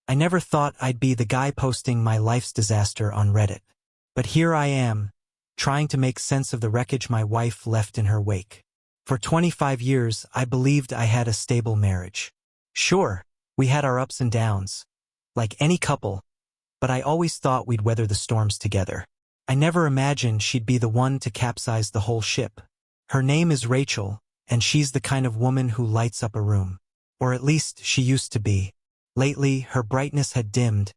I never thought I'd be the guy posting my life's disaster on Reddit. But here I am, trying to make sense of the wreckage my wife left in her wake. For 25 years, I believed I had a stable marriage. Sure, we had our ups and downs, like any couple, but I always thought we'd weather the storms together. I never imagined she'd be the one to capsize the whole ship. Her name is Rachel, and she's the kind of woman who lights up a room. Or at least she used to be. Lately, her brightness had dimmed,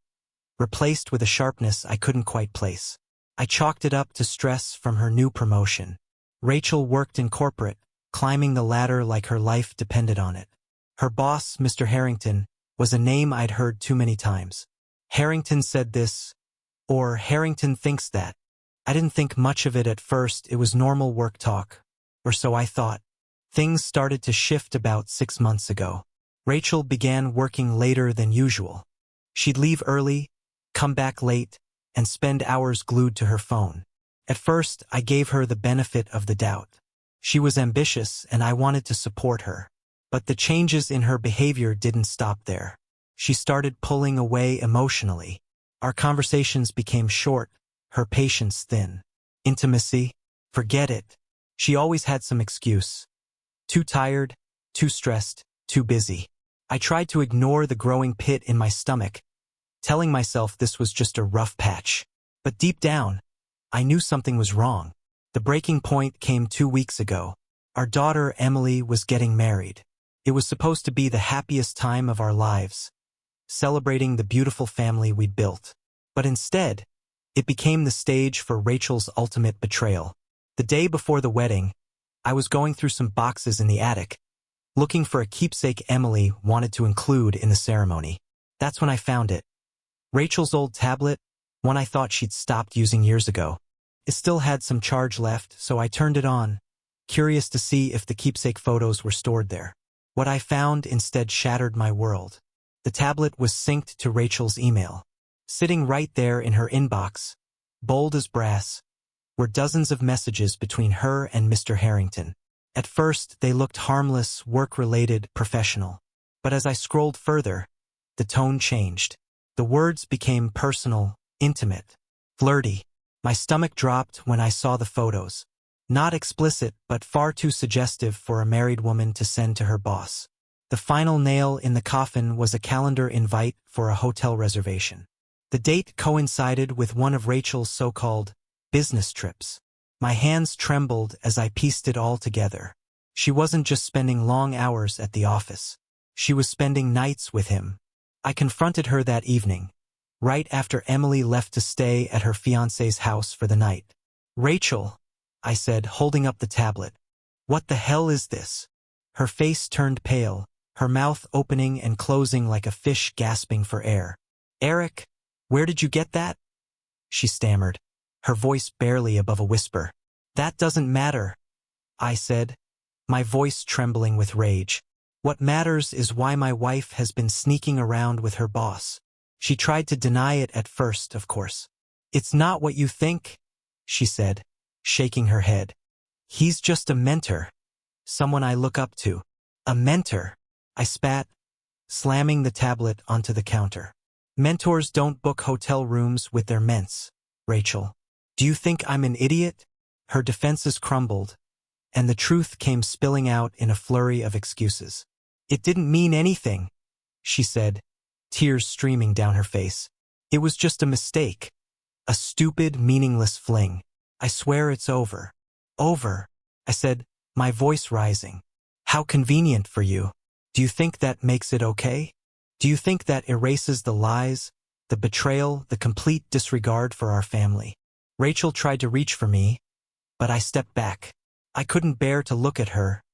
replaced with a sharpness I couldn't quite place. I chalked it up to stress from her new promotion. Rachel worked in corporate, climbing the ladder like her life depended on it. Her boss, Mr. Harrington, was a name I'd heard too many times. Harrington said this, or Harrington thinks that. I didn't think much of it at first. It was normal work talk, or so I thought. Things started to shift about 6 months ago. Rachel began working later than usual. She'd leave early, come back late, and spend hours glued to her phone. At first, I gave her the benefit of the doubt. She was ambitious, and I wanted to support her. But the changes in her behavior didn't stop there. She started pulling away emotionally. Our conversations became short, her patience thin. Intimacy? Forget it. She always had some excuse. Too tired, too stressed, too busy. I tried to ignore the growing pit in my stomach, telling myself this was just a rough patch. But deep down, I knew something was wrong. The breaking point came 2 weeks ago. Our daughter, Emily, was getting married. It was supposed to be the happiest time of our lives, celebrating the beautiful family we'd built. But instead, it became the stage for Rachel's ultimate betrayal. The day before the wedding, I was going through some boxes in the attic, looking for a keepsake Emily wanted to include in the ceremony. That's when I found it. Rachel's old tablet, one I thought she'd stopped using years ago. It still had some charge left, so I turned it on, curious to see if the keepsake photos were stored there. What I found instead shattered my world. The tablet was synced to Rachel's email. Sitting right there in her inbox, bold as brass, were dozens of messages between her and Mr. Harrington. At first, they looked harmless, work-related, professional. But as I scrolled further, the tone changed. The words became personal, intimate, flirty. My stomach dropped when I saw the photos. Not explicit, but far too suggestive for a married woman to send to her boss. The final nail in the coffin was a calendar invite for a hotel reservation. The date coincided with one of Rachel's so-called business trips. My hands trembled as I pieced it all together. She wasn't just spending long hours at the office. She was spending nights with him. I confronted her that evening, right after Emily left to stay at her fiancé's house for the night. "Rachel," I said, holding up the tablet. "What the hell is this?" Her face turned pale, her mouth opening and closing like a fish gasping for air. "Eric, where did you get that?" she stammered, her voice barely above a whisper. "That doesn't matter," I said, my voice trembling with rage. "What matters is why my wife has been sneaking around with her boss." She tried to deny it at first, of course. "It's not what you think," she said, shaking her head. "He's just a mentor. Someone I look up to." "A mentor?" I spat, slamming the tablet onto the counter. "Mentors don't book hotel rooms with their ments, Rachel. Do you think I'm an idiot?" Her defenses crumbled, and the truth came spilling out in a flurry of excuses. "It didn't mean anything," she said, tears streaming down her face. "It was just a mistake. A stupid, meaningless fling. I swear it's over." "Over?" I said, my voice rising. "How convenient for you. Do you think that makes it okay? Do you think that erases the lies, the betrayal, the complete disregard for our family?" Rachel tried to reach for me, but I stepped back. I couldn't bear to look at her,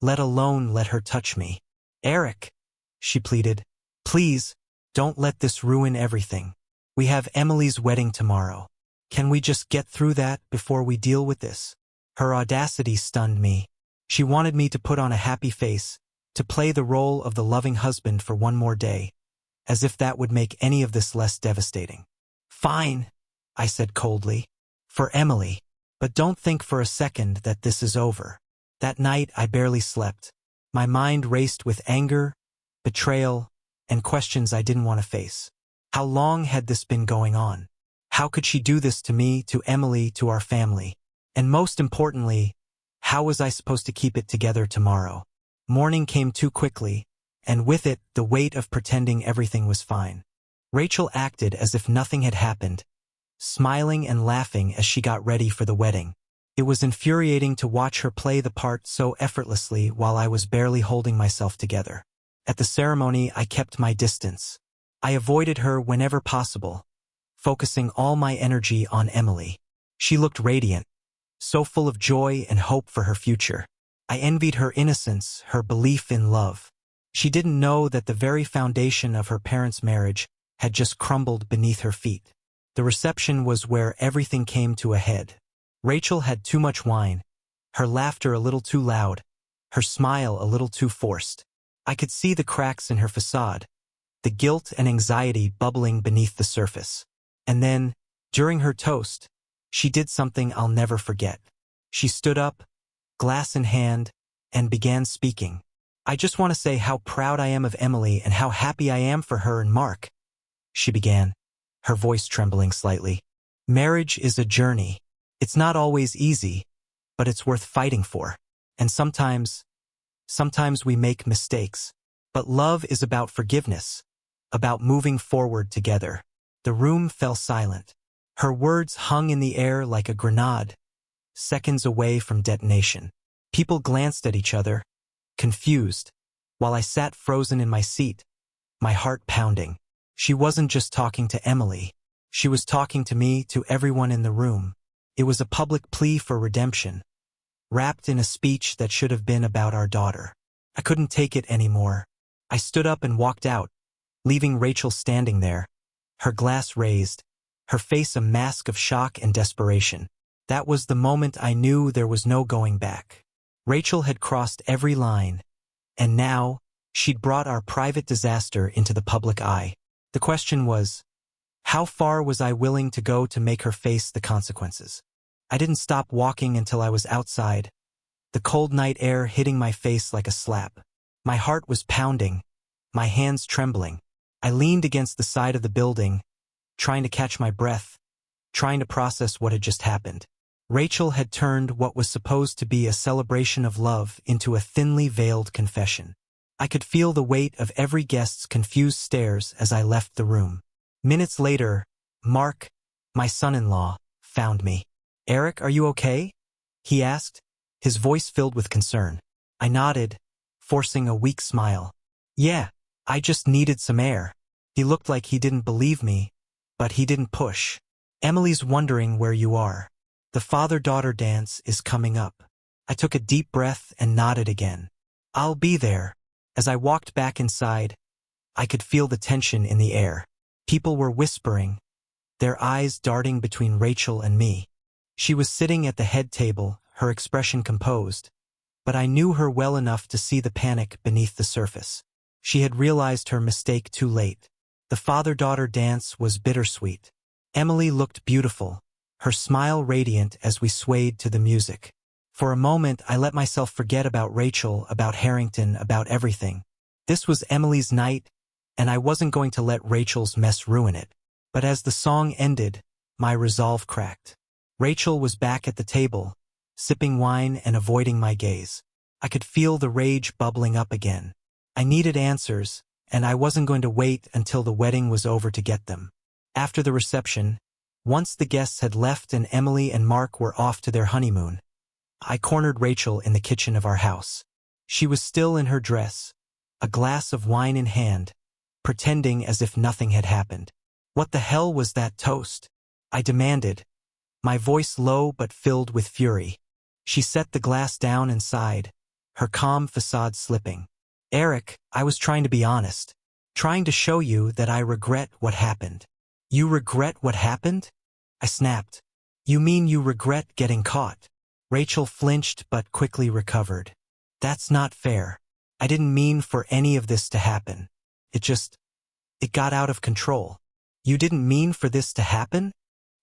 let alone let her touch me. "Eric," she pleaded, "please, don't let this ruin everything. We have Emily's wedding tomorrow. Can we just get through that before we deal with this?" Her audacity stunned me. She wanted me to put on a happy face, to play the role of the loving husband for one more day, as if that would make any of this less devastating. "Fine," I said coldly, "for Emily. But don't think for a second that this is over." That night I barely slept. My mind raced with anger, betrayal, and questions I didn't want to face. How long had this been going on? How could she do this to me, to Emily, to our family? And most importantly, how was I supposed to keep it together tomorrow? Morning came too quickly, and with it, the weight of pretending everything was fine. Rachel acted as if nothing had happened, smiling and laughing as she got ready for the wedding. It was infuriating to watch her play the part so effortlessly while I was barely holding myself together. At the ceremony, I kept my distance. I avoided her whenever possible, focusing all my energy on Emily. She looked radiant, so full of joy and hope for her future. I envied her innocence, her belief in love. She didn't know that the very foundation of her parents' marriage had just crumbled beneath her feet. The reception was where everything came to a head. Rachel had too much wine, her laughter a little too loud, her smile a little too forced. I could see the cracks in her facade, the guilt and anxiety bubbling beneath the surface. And then, during her toast, she did something I'll never forget. She stood up, glass in hand, and began speaking. "I just want to say how proud I am of Emily and how happy I am for her and Mark," she began, her voice trembling slightly. "Marriage is a journey. It's not always easy, but it's worth fighting for. And sometimes we make mistakes. But love is about forgiveness, about moving forward together." The room fell silent. Her words hung in the air like a grenade, seconds away from detonation. People glanced at each other, confused, while I sat frozen in my seat, my heart pounding. She wasn't just talking to Emily. She was talking to me, to everyone in the room. It was a public plea for redemption, wrapped in a speech that should have been about our daughter. I couldn't take it anymore. I stood up and walked out, leaving Rachel standing there, her glass raised, her face a mask of shock and desperation. That was the moment I knew there was no going back. Rachel had crossed every line, and now she'd brought our private disaster into the public eye. The question was, how far was I willing to go to make her face the consequences? I didn't stop walking until I was outside, the cold night air hitting my face like a slap. My heart was pounding, my hands trembling. I leaned against the side of the building, trying to catch my breath, trying to process what had just happened. Rachel had turned what was supposed to be a celebration of love into a thinly veiled confession. I could feel the weight of every guest's confused stares as I left the room. Minutes later, Mark, my son-in-law, found me. "Eric, are you okay?" he asked, his voice filled with concern. I nodded, forcing a weak smile. "Yeah, I just needed some air." He looked like he didn't believe me, but he didn't push. "Emily's wondering where you are. The father-daughter dance is coming up." I took a deep breath and nodded again. "I'll be there." As I walked back inside, I could feel the tension in the air. People were whispering, their eyes darting between Rachel and me. She was sitting at the head table, her expression composed, but I knew her well enough to see the panic beneath the surface. She had realized her mistake too late. The father-daughter dance was bittersweet. Emily looked beautiful, her smile radiant as we swayed to the music. For a moment, I let myself forget about Rachel, about Harrington, about everything. This was Emily's night, and I wasn't going to let Rachel's mess ruin it. But as the song ended, my resolve cracked. Rachel was back at the table, sipping wine and avoiding my gaze. I could feel the rage bubbling up again. I needed answers, and I wasn't going to wait until the wedding was over to get them. After the reception, once the guests had left and Emily and Mark were off to their honeymoon, I cornered Rachel in the kitchen of our house. She was still in her dress, a glass of wine in hand, pretending as if nothing had happened. "What the hell was that toast?" I demanded, my voice low but filled with fury. She set the glass down and sighed, her calm facade slipping. "Eric, I was trying to be honest, trying to show you that I regret what happened." "You regret what happened?" I snapped. "You mean you regret getting caught?" Rachel flinched but quickly recovered. "That's not fair. I didn't mean for any of this to happen. It got out of control." "You didn't mean for this to happen?"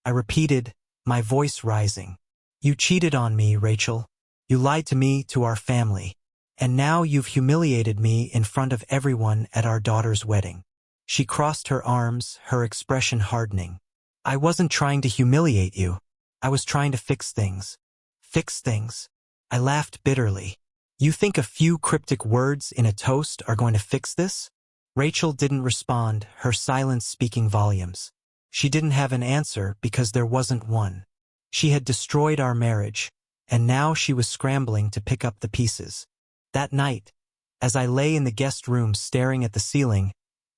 I repeated, my voice rising. "You cheated on me, Rachel. You lied to me, to our family. And now you've humiliated me in front of everyone at our daughter's wedding." She crossed her arms, her expression hardening. "I wasn't trying to humiliate you. I was trying to fix things." "Fix things?" I laughed bitterly. "You think a few cryptic words in a toast are going to fix this?" Rachel didn't respond, her silence speaking volumes. She didn't have an answer because there wasn't one. She had destroyed our marriage, and now she was scrambling to pick up the pieces. That night, as I lay in the guest room staring at the ceiling,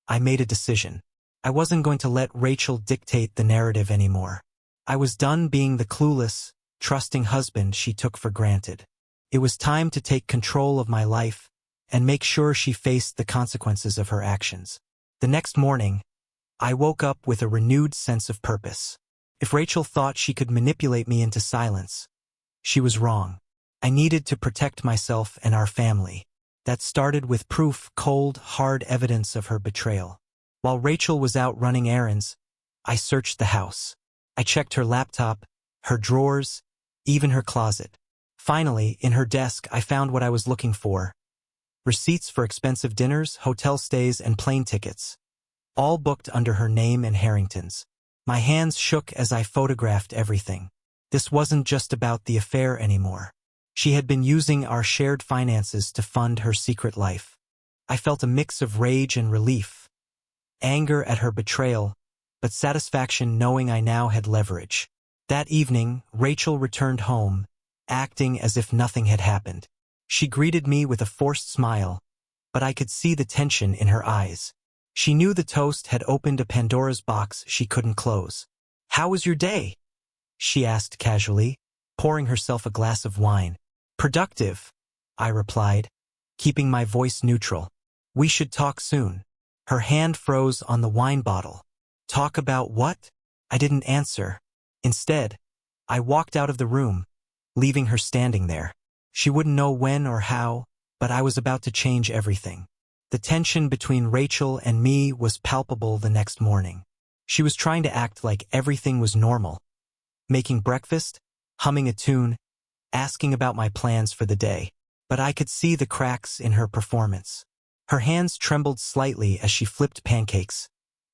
I made a decision. I wasn't going to let Rachel dictate the narrative anymore. I was done being the clueless, trusting husband she took for granted. It was time to take control of my life and make sure she faced the consequences of her actions. The next morning, I woke up with a renewed sense of purpose. If Rachel thought she could manipulate me into silence, she was wrong. I needed to protect myself and our family. That started with proof, cold, hard evidence of her betrayal. While Rachel was out running errands, I searched the house. I checked her laptop, her drawers, even her closet. Finally, in her desk, I found what I was looking for. Receipts for expensive dinners, hotel stays, and plane tickets. All booked under her name and Harrington's. My hands shook as I photographed everything. This wasn't just about the affair anymore. She had been using our shared finances to fund her secret life. I felt a mix of rage and relief. Anger at her betrayal, but satisfaction knowing I now had leverage. That evening, Rachel returned home, acting as if nothing had happened. She greeted me with a forced smile, but I could see the tension in her eyes. She knew the toast had opened a Pandora's box she couldn't close. "How was your day?" she asked casually, pouring herself a glass of wine. "Productive," I replied, keeping my voice neutral. "We should talk soon." Her hand froze on the wine bottle. "Talk about what?" I didn't answer. Instead, I walked out of the room, leaving her standing there. She wouldn't know when or how, but I was about to change everything. The tension between Rachel and me was palpable the next morning. She was trying to act like everything was normal. Making breakfast, humming a tune, asking about my plans for the day. But I could see the cracks in her performance. Her hands trembled slightly as she flipped pancakes,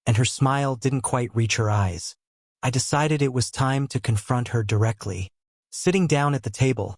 and her smile didn't quite reach her eyes. I decided it was time to confront her directly. Sitting down at the table,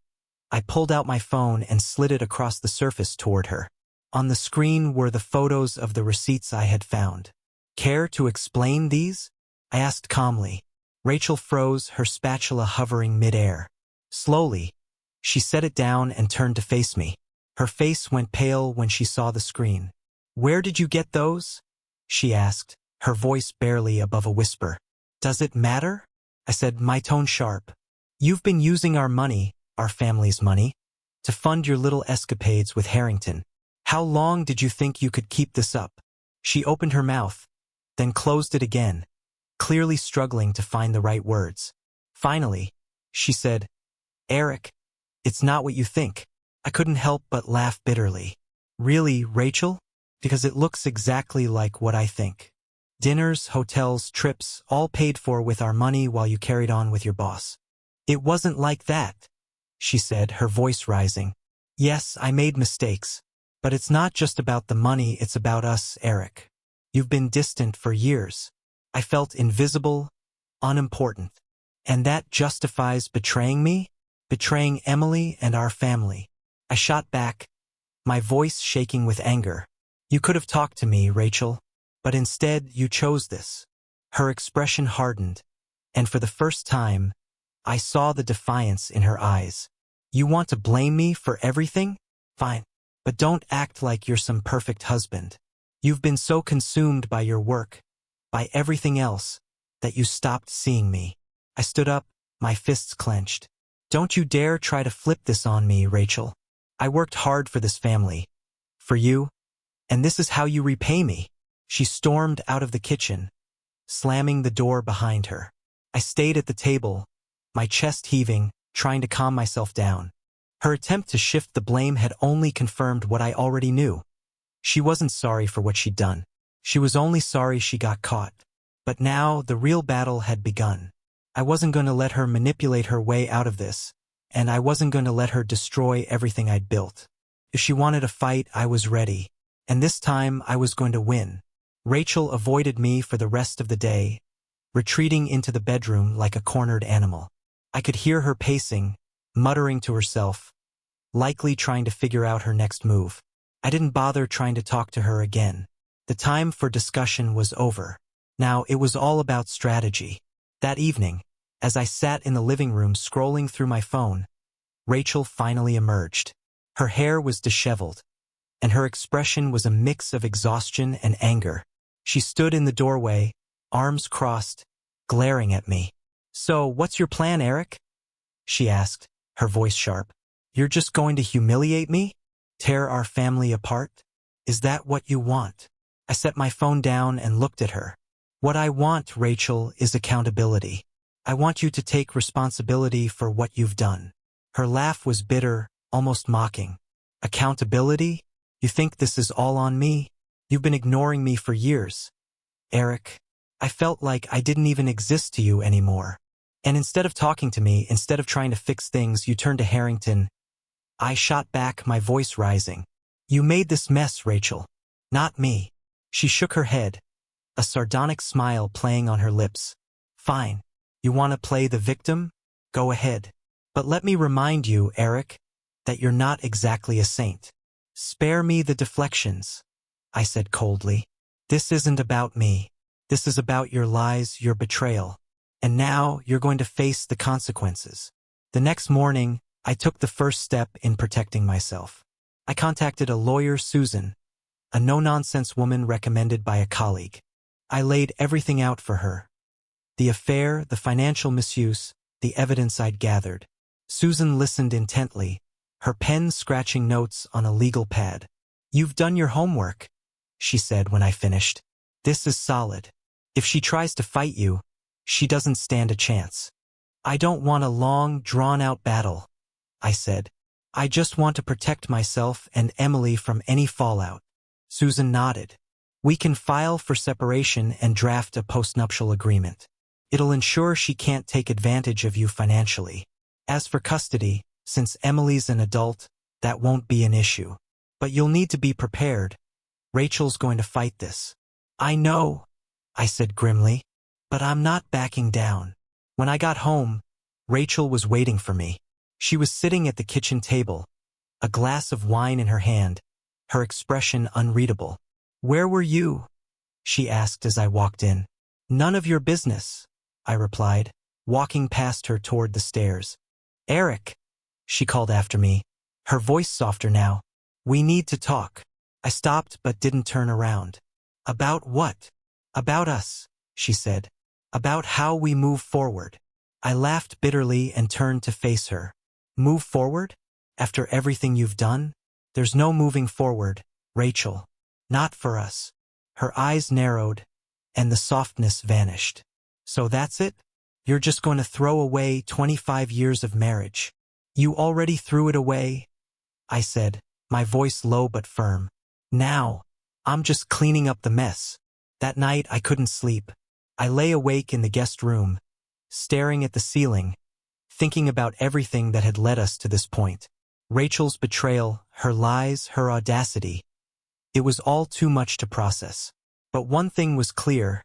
I pulled out my phone and slid it across the surface toward her. On the screen were the photos of the receipts I had found. "Care to explain these?" I asked calmly. Rachel froze, her spatula hovering mid-air. Slowly, she set it down and turned to face me. Her face went pale when she saw the screen. "Where did you get those?" she asked, her voice barely above a whisper. "Does it matter?" I said, my tone sharp. "You've been using our money, our family's money, to fund your little escapades with Harrington. How long did you think you could keep this up?" She opened her mouth, then closed it again, clearly struggling to find the right words. Finally, she said, "Eric, it's not what you think." I couldn't help but laugh bitterly. "Really, Rachel? Because it looks exactly like what I think. Dinners, hotels, trips, all paid for with our money while you carried on with your boss." "It wasn't like that," she said, her voice rising. "Yes, I made mistakes. But it's not just about the money, it's about us, Eric. You've been distant for years. I felt invisible, unimportant. And that justifies betraying me? Betraying Emily and our family." I shot back, my voice shaking with anger. "You could have talked to me, Rachel, but instead you chose this." Her expression hardened, and for the first time, I saw the defiance in her eyes. "You want to blame me for everything? Fine. But don't act like you're some perfect husband. You've been so consumed by your work, by everything else, that you stopped seeing me." I stood up, my fists clenched. "Don't you dare try to flip this on me, Rachel. I worked hard for this family, for you, and this is how you repay me." She stormed out of the kitchen, slamming the door behind her. I stayed at the table, my chest heaving, trying to calm myself down. Her attempt to shift the blame had only confirmed what I already knew. She wasn't sorry for what she'd done. She was only sorry she got caught. But now the real battle had begun. I wasn't going to let her manipulate her way out of this, and I wasn't going to let her destroy everything I'd built. If she wanted a fight, I was ready. And this time, I was going to win. Rachel avoided me for the rest of the day, retreating into the bedroom like a cornered animal. I could hear her pacing, muttering to herself, likely trying to figure out her next move. I didn't bother trying to talk to her again. The time for discussion was over. Now it was all about strategy. That evening, as I sat in the living room scrolling through my phone, Rachel finally emerged. Her hair was disheveled, and her expression was a mix of exhaustion and anger. She stood in the doorway, arms crossed, glaring at me. "So, what's your plan, Eric?" she asked, her voice sharp. "You're just going to humiliate me? Tear our family apart? Is that what you want?" I set my phone down and looked at her. "What I want, Rachel, is accountability. I want you to take responsibility for what you've done." Her laugh was bitter, almost mocking. "Accountability? You think this is all on me? You've been ignoring me for years. Eric, I felt like I didn't even exist to you anymore. And instead of talking to me, instead of trying to fix things, you turned to Harrington." I shot back, my voice rising. "You made this mess, Rachel. Not me." She shook her head, a sardonic smile playing on her lips. "Fine. You want to play the victim? Go ahead. But let me remind you, Eric, that you're not exactly a saint." "Spare me the deflections," I said coldly. "This isn't about me. This is about your lies, your betrayal. And now you're going to face the consequences." The next morning, I took the first step in protecting myself. I contacted a lawyer, Susan, a no-nonsense woman recommended by a colleague. I laid everything out for her. The affair, the financial misuse, the evidence I'd gathered. Susan listened intently, her pen scratching notes on a legal pad. "You've done your homework," she said when I finished. "This is solid. If she tries to fight you, she doesn't stand a chance." "I don't want a long, drawn-out battle," I said. "I just want to protect myself and Emily from any fallout." Susan nodded. "We can file for separation and draft a postnuptial agreement. It'll ensure she can't take advantage of you financially. As for custody, since Emily's an adult, that won't be an issue. But you'll need to be prepared. Rachel's going to fight this." "I know," I said grimly, "but I'm not backing down." When I got home, Rachel was waiting for me. She was sitting at the kitchen table, a glass of wine in her hand, her expression unreadable. "Where were you?" she asked as I walked in. "None of your business," I replied, walking past her toward the stairs. "Eric," she called after me, her voice softer now. "We need to talk." I stopped but didn't turn around. "About what?" "About us," she said. "About how we move forward." I laughed bitterly and turned to face her. "Move forward? After everything you've done? There's no moving forward, Rachel. Not for us." Her eyes narrowed, and the softness vanished. "So that's it? You're just going to throw away 25 years of marriage?" "You already threw it away," I said, my voice low but firm. "Now, I'm just cleaning up the mess." That night I couldn't sleep. I lay awake in the guest room, staring at the ceiling, thinking about everything that had led us to this point. Rachel's betrayal, her lies, her audacity. It was all too much to process. But one thing was clear.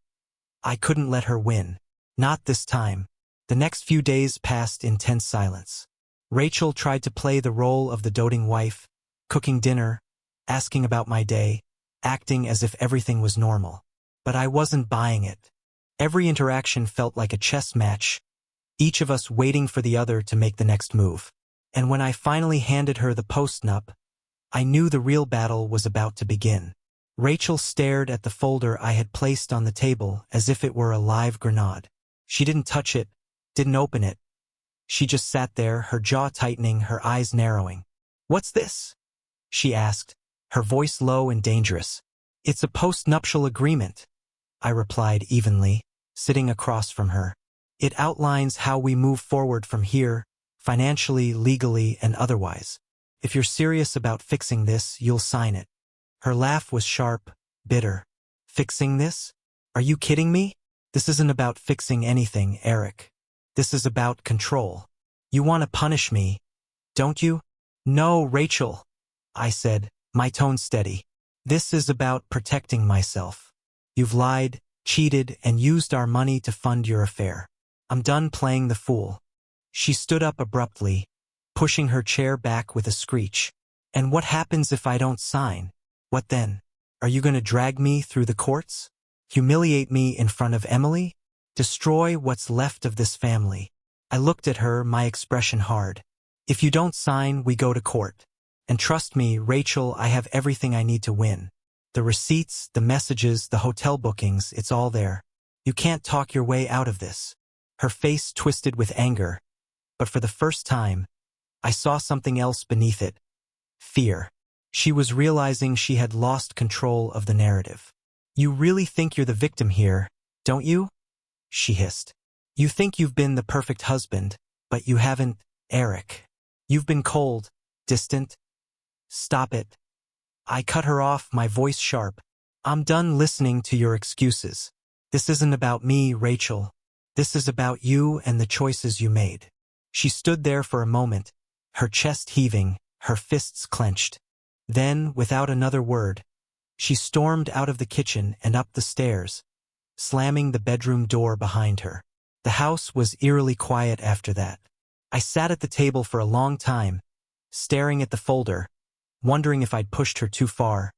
I couldn't let her win. Not this time. The next few days passed in tense silence. Rachel tried to play the role of the doting wife, cooking dinner, asking about my day, acting as if everything was normal. But I wasn't buying it. Every interaction felt like a chess match, each of us waiting for the other to make the next move. And when I finally handed her the postnup, I knew the real battle was about to begin. Rachel stared at the folder I had placed on the table as if it were a live grenade. She didn't touch it, didn't open it. She just sat there, her jaw tightening, her eyes narrowing. "What's this?" she asked, her voice low and dangerous. "It's a postnuptial agreement," I replied evenly, sitting across from her. "It outlines how we move forward from here, financially, legally, and otherwise. If you're serious about fixing this, you'll sign it." Her laugh was sharp, bitter. "Fixing this? Are you kidding me? This isn't about fixing anything, Eric. This is about control. You want to punish me, don't you?" "No, Rachel," I said, my tone steady. This is about protecting myself. You've lied, cheated, and used our money to fund your affair. I'm done playing the fool. She stood up abruptly, pushing her chair back with a screech. And what happens if I don't sign? What then? Are you going to drag me through the courts? Humiliate me in front of Emily? Destroy what's left of this family? I looked at her, my expression hard. If you don't sign, we go to court. And trust me, Rachel, I have everything I need to win. The receipts, the messages, the hotel bookings, it's all there. You can't talk your way out of this. Her face twisted with anger, but for the first time, I saw something else beneath it. Fear. She was realizing she had lost control of the narrative. You really think you're the victim here, don't you? She hissed. You think you've been the perfect husband, but you haven't, Eric. You've been cold, distant. Stop it. I cut her off, my voice sharp. I'm done listening to your excuses. This isn't about me, Rachel. This is about you and the choices you made. She stood there for a moment, her chest heaving, her fists clenched. Then, without another word, she stormed out of the kitchen and up the stairs, slamming the bedroom door behind her. The house was eerily quiet after that. I sat at the table for a long time, staring at the folder, wondering if I'd pushed her too far,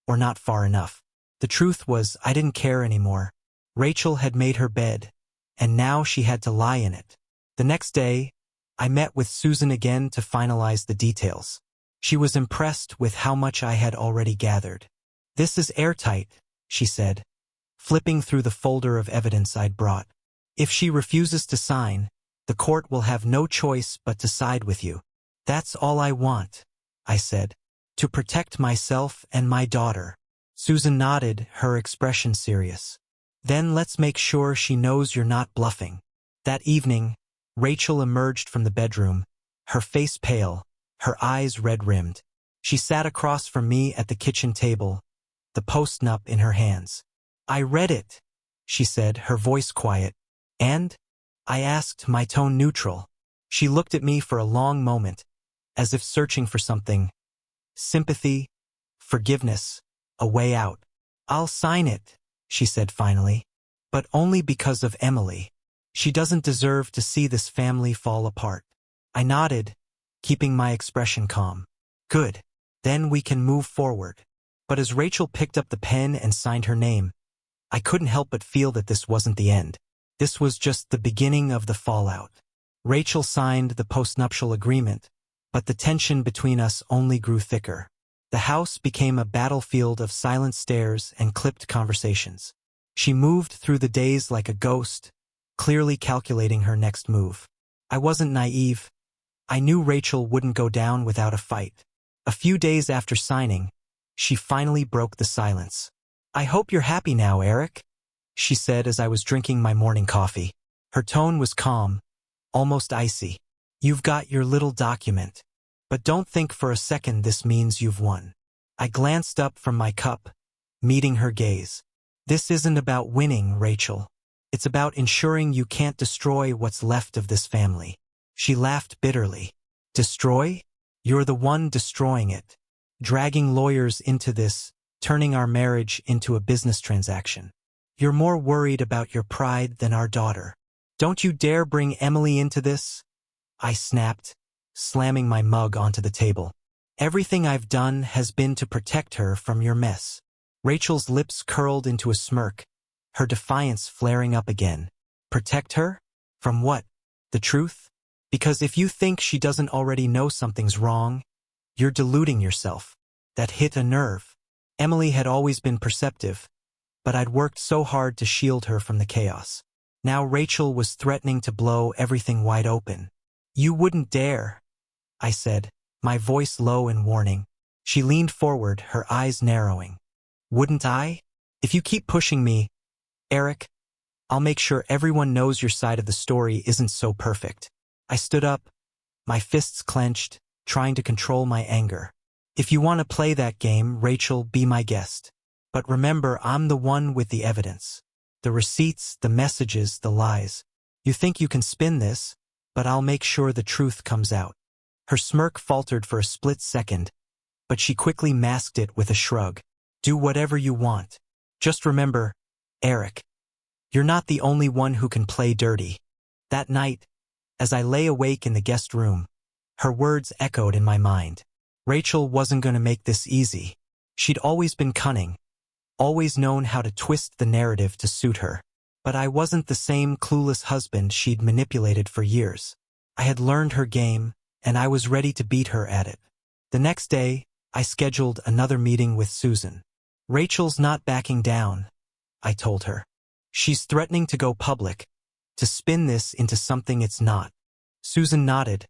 or not far enough. The truth was, I didn't care anymore. Rachel had made her bed, and now she had to lie in it. The next day, I met with Susan again to finalize the details. She was impressed with how much I had already gathered. This is airtight, she said, flipping through the folder of evidence I'd brought. If she refuses to sign, the court will have no choice but to side with you. That's all I want, I said, to protect myself and my daughter. Susan nodded, her expression serious. Then let's make sure she knows you're not bluffing. That evening, Rachel emerged from the bedroom, her face pale, her eyes red-rimmed. She sat across from me at the kitchen table, the post-nup in her hands. I read it, she said, her voice quiet. And? I asked, my tone neutral. She looked at me for a long moment, as if searching for something. Sympathy, forgiveness, a way out. I'll sign it, she said finally, but only because of Emily. She doesn't deserve to see this family fall apart. I nodded, keeping my expression calm. Good. Then we can move forward. But as Rachel picked up the pen and signed her name, I couldn't help but feel that this wasn't the end. This was just the beginning of the fallout. Rachel signed the postnuptial agreement, but the tension between us only grew thicker. The house became a battlefield of silent stares and clipped conversations. She moved through the days like a ghost, clearly calculating her next move. I wasn't naive. I knew Rachel wouldn't go down without a fight. A few days after signing, she finally broke the silence. I hope you're happy now, Eric, she said as I was drinking my morning coffee. Her tone was calm, almost icy. You've got your little document. But don't think for a second this means you've won. I glanced up from my cup, meeting her gaze. This isn't about winning, Rachel. It's about ensuring you can't destroy what's left of this family. She laughed bitterly. Destroy? You're the one destroying it. Dragging lawyers into this, turning our marriage into a business transaction. You're more worried about your pride than our daughter. Don't you dare bring Emily into this, I snapped, slamming my mug onto the table. Everything I've done has been to protect her from your mess. Rachel's lips curled into a smirk, her defiance flaring up again. Protect her? From what? The truth? Because if you think she doesn't already know something's wrong, you're deluding yourself. That hit a nerve. Emily had always been perceptive, but I'd worked so hard to shield her from the chaos. Now Rachel was threatening to blow everything wide open. You wouldn't dare, I said, my voice low in warning. She leaned forward, her eyes narrowing. Wouldn't I? If you keep pushing me, Eric, I'll make sure everyone knows your side of the story isn't so perfect. I stood up, my fists clenched, trying to control my anger. If you want to play that game, Rachel, be my guest. But remember, I'm the one with the evidence. The receipts, the messages, the lies. You think you can spin this, but I'll make sure the truth comes out. Her smirk faltered for a split second, but she quickly masked it with a shrug. Do whatever you want. Just remember, Eric, you're not the only one who can play dirty. That night, as I lay awake in the guest room, her words echoed in my mind. Rachel wasn't going to make this easy. She'd always been cunning, always known how to twist the narrative to suit her. But I wasn't the same clueless husband she'd manipulated for years. I had learned her game, and I was ready to beat her at it. The next day, I scheduled another meeting with Susan. Rachel's not backing down, I told her. She's threatening to go public, to spin this into something it's not. Susan nodded,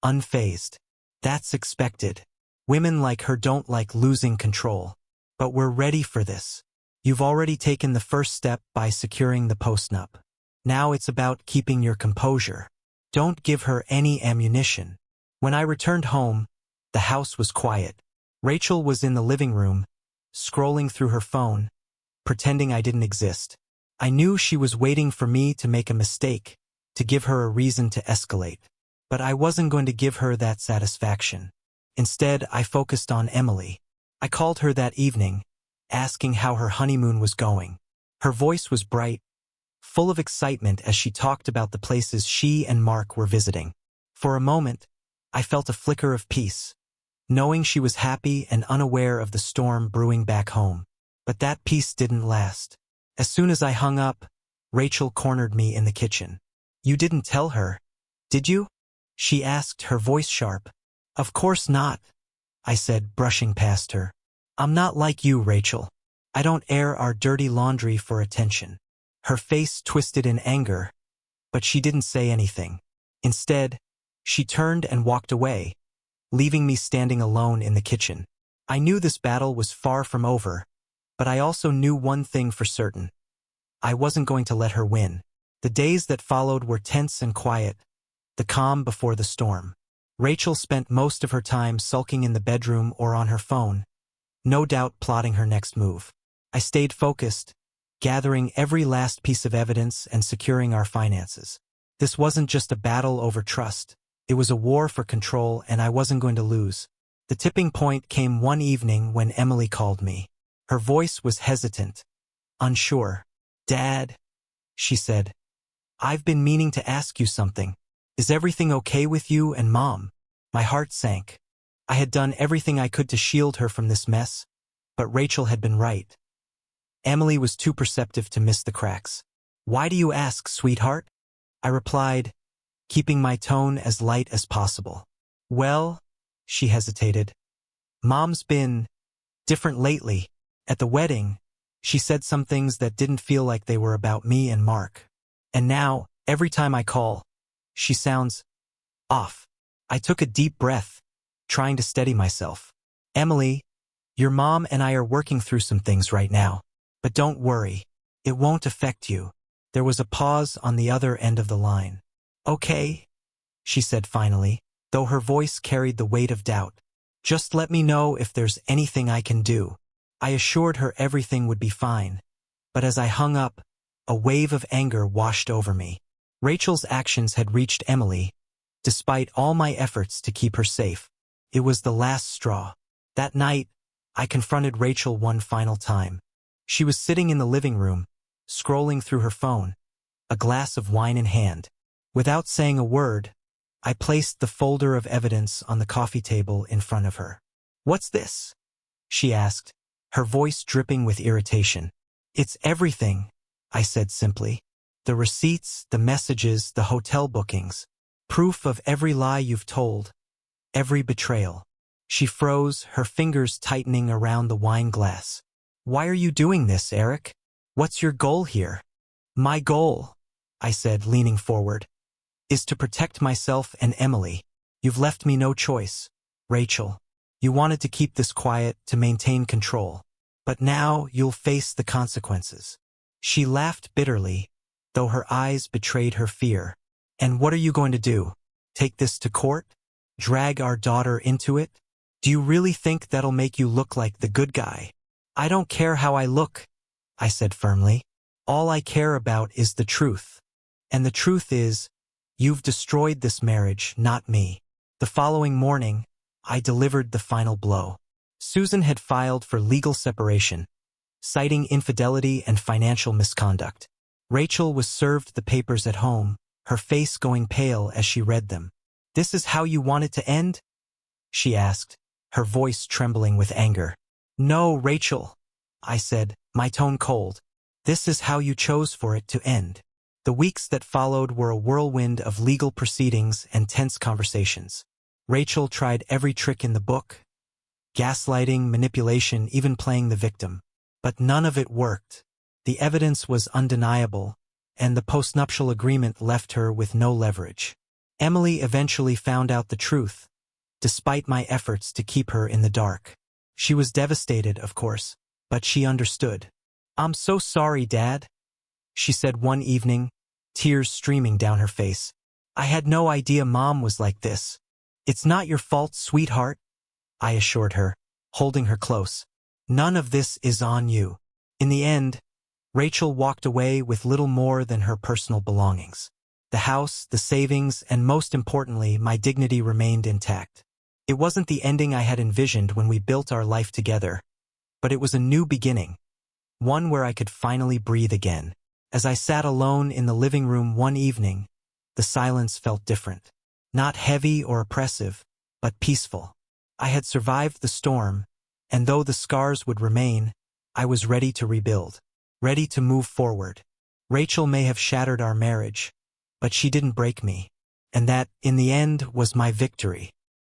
unfazed. That's expected. Women like her don't like losing control. But we're ready for this. You've already taken the first step by securing the postnup. Now it's about keeping your composure. Don't give her any ammunition. When I returned home, the house was quiet. Rachel was in the living room, scrolling through her phone, pretending I didn't exist. I knew she was waiting for me to make a mistake, to give her a reason to escalate. But I wasn't going to give her that satisfaction. Instead, I focused on Emily. I called her that evening, asking how her honeymoon was going. Her voice was bright, full of excitement as she talked about the places she and Mark were visiting. For a moment, I felt a flicker of peace, knowing she was happy and unaware of the storm brewing back home. But that peace didn't last. As soon as I hung up, Rachel cornered me in the kitchen. You didn't tell her, did you? She asked, her voice sharp. Of course not, I said, brushing past her. I'm not like you, Rachel. I don't air our dirty laundry for attention. Her face twisted in anger, but she didn't say anything. Instead, she turned and walked away, leaving me standing alone in the kitchen. I knew this battle was far from over, but I also knew one thing for certain. I wasn't going to let her win. The days that followed were tense and quiet, the calm before the storm. Rachel spent most of her time sulking in the bedroom or on her phone, no doubt plotting her next move. I stayed focused, gathering every last piece of evidence and securing our finances. This wasn't just a battle over trust. It was a war for control, and I wasn't going to lose. The tipping point came one evening when Emily called me. Her voice was hesitant, unsure. Dad, she said, I've been meaning to ask you something. Is everything okay with you and Mom? My heart sank. I had done everything I could to shield her from this mess, but Rachel had been right. Emily was too perceptive to miss the cracks. Why do you ask, sweetheart? I replied, keeping my tone as light as possible. Well, she hesitated. Mom's been different lately. At the wedding, she said some things that didn't feel like they were about me and Mark. And now, every time I call, she sounds off. I took a deep breath, trying to steady myself. Emily, your mom and I are working through some things right now. But don't worry, it won't affect you. There was a pause on the other end of the line. Okay, she said finally, though her voice carried the weight of doubt. Just let me know if there's anything I can do. I assured her everything would be fine. But as I hung up, a wave of anger washed over me. Rachel's actions had reached Emily, despite all my efforts to keep her safe. It was the last straw. That night, I confronted Rachel one final time. She was sitting in the living room, scrolling through her phone, a glass of wine in hand. Without saying a word, I placed the folder of evidence on the coffee table in front of her. What's this? She asked, her voice dripping with irritation. It's everything, I said simply. The receipts, the messages, the hotel bookings. Proof of every lie you've told, every betrayal. She froze, her fingers tightening around the wine glass. Why are you doing this, Eric? What's your goal here? My goal, I said, leaning forward, is to protect myself and Emily. You've left me no choice, Rachel. You wanted to keep this quiet, to maintain control. But now you'll face the consequences. She laughed bitterly, though her eyes betrayed her fear. And what are you going to do? Take this to court? Drag our daughter into it? Do you really think that'll make you look like the good guy? I don't care how I look, I said firmly. All I care about is the truth. And the truth is, you've destroyed this marriage, not me. The following morning, I delivered the final blow. Susan had filed for legal separation, citing infidelity and financial misconduct. Rachel was served the papers at home, her face going pale as she read them. "This is how you want it to end?" she asked, her voice trembling with anger. "No, Rachel," I said, my tone cold. "This is how you chose for it to end." The weeks that followed were a whirlwind of legal proceedings and tense conversations. Rachel tried every trick in the book, gaslighting, manipulation, even playing the victim. But none of it worked. The evidence was undeniable, and the postnuptial agreement left her with no leverage. Emily eventually found out the truth, despite my efforts to keep her in the dark. She was devastated, of course, but she understood. "I'm so sorry, Dad," she said one evening, tears streaming down her face. "I had no idea Mom was like this." "It's not your fault, sweetheart," I assured her, holding her close. "None of this is on you." In the end, Rachel walked away with little more than her personal belongings. The house, the savings, and most importantly, my dignity remained intact. It wasn't the ending I had envisioned when we built our life together, but it was a new beginning, one where I could finally breathe again. As I sat alone in the living room one evening, the silence felt different. Not heavy or oppressive, but peaceful. I had survived the storm, and though the scars would remain, I was ready to rebuild, ready to move forward. Rachel may have shattered our marriage, but she didn't break me. And that, in the end, was my victory.